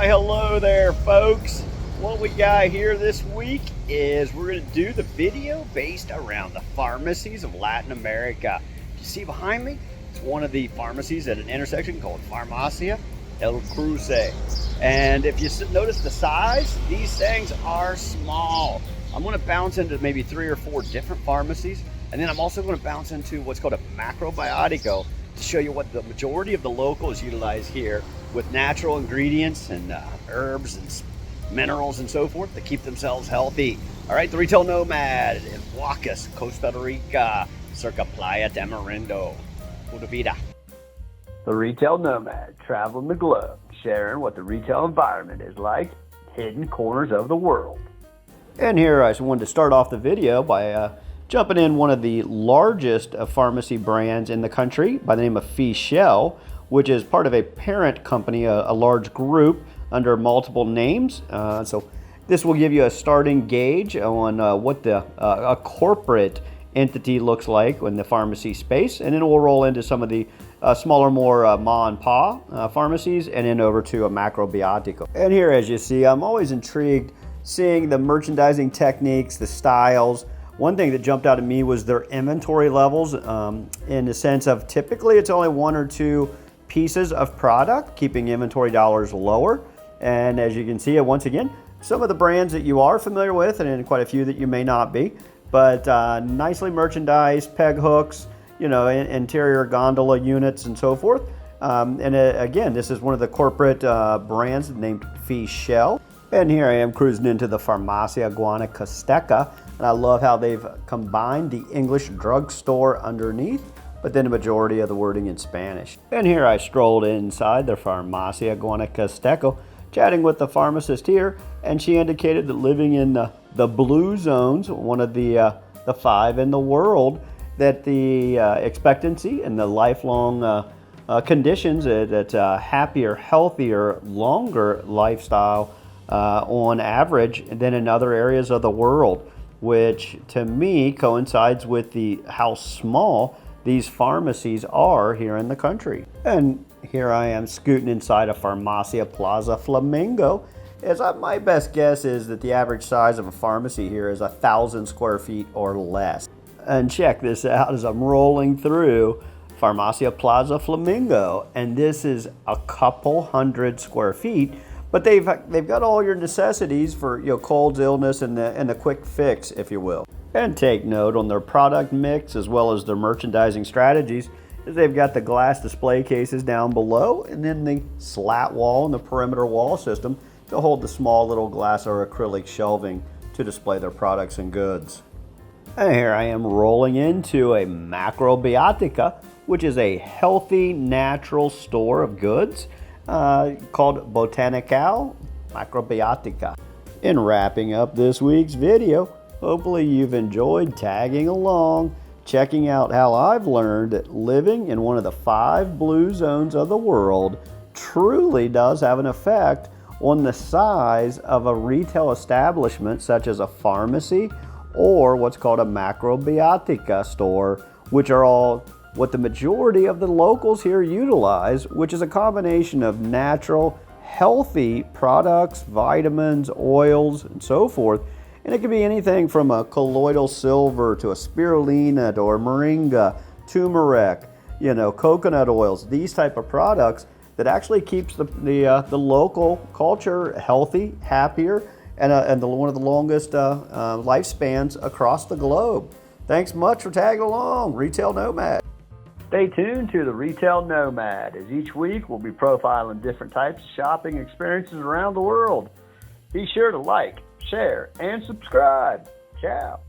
Why, hello there, folks. What we got here this week is we're going to do the video based around the pharmacies of Latin America. You see behind me? It's one of the pharmacies at an intersection called Farmacia El Cruce. And if you notice the size, these things are small. I'm going to bounce into maybe 3 or 4 different pharmacies, and then I'm also going to bounce into what's called a Macrobiotica to show you what the majority of the locals utilize here with natural ingredients and herbs and minerals and so forth to keep themselves healthy. All right, the Retail Nomad in Huacas, Costa Rica, circa Playa de Marindo. Pura vida. The Retail Nomad, traveling the globe, sharing what the retail environment is like, hidden corners of the world. And here I just wanted to start off the video by jumping in one of the largest pharmacy brands in the country by the name of Fichel, which is part of a parent company, a large group under multiple names. So this will give you a starting gauge on what a corporate entity looks like in the pharmacy space, and then we'll roll into some of the smaller, more ma and pa pharmacies, and then over to a Macrobiotica. And here, as you see, I'm always intrigued seeing the merchandising techniques, the styles. One thing that jumped out at me was their inventory levels, in the sense of typically it's only 1 or 2 pieces of product, keeping inventory dollars lower. And as you can see, once again, some of the brands that you are familiar with, and then quite a few that you may not be, but nicely merchandised, peg hooks, you know, interior gondola units and so forth. Again, this is one of the corporate brands named Fichel. And here I am cruising into the Farmacia Guanacasteca, and I love how they've combined the English drugstore underneath, but then the majority of the wording in Spanish. And here I strolled inside the Farmacia Guanacasteca, chatting with the pharmacist here, and she indicated that living in the blue zones, one of the 5 in the world, that the expectancy and the lifelong conditions, that happier, healthier, longer lifestyle on average than in other areas of the world, which to me coincides with how small these pharmacies are here in the country. And here I am scooting inside a Farmacia Plaza Flamingo. My best guess is that the average size of a pharmacy here is 1,000 square feet or less. And check this out as I'm rolling through Farmacia Plaza Flamingo, and this is a couple hundred square feet, but they've got all your necessities for colds, illness, and the quick fix, if you will. And take note on their product mix as well as their merchandising strategies, is they've got the glass display cases down below, and then the slat wall and the perimeter wall system to hold the small little glass or acrylic shelving to display their products and goods. And here I am rolling into a Macrobiotica, which is a healthy, natural store of goods called Botanical Macrobiotica. In wrapping up this week's video, hopefully you've enjoyed tagging along, checking out how I've learned that living in one of the 5 blue zones of the world truly does have an effect on the size of a retail establishment such as a pharmacy or what's called a Macrobiotica store, which are all what the majority of the locals here utilize, which is a combination of natural, healthy products, vitamins, oils, and so forth. And it can be anything from a colloidal silver to a spirulina or moringa, turmeric, coconut oils, these type of products that actually keeps the local culture healthy, happier, and one of the longest lifespans across the globe. Thanks much for tagging along, Retail Nomad. Stay tuned to the Retail Nomad, as each week we'll be profiling different types of shopping experiences around the world. Be sure to like, share, and subscribe. Ciao.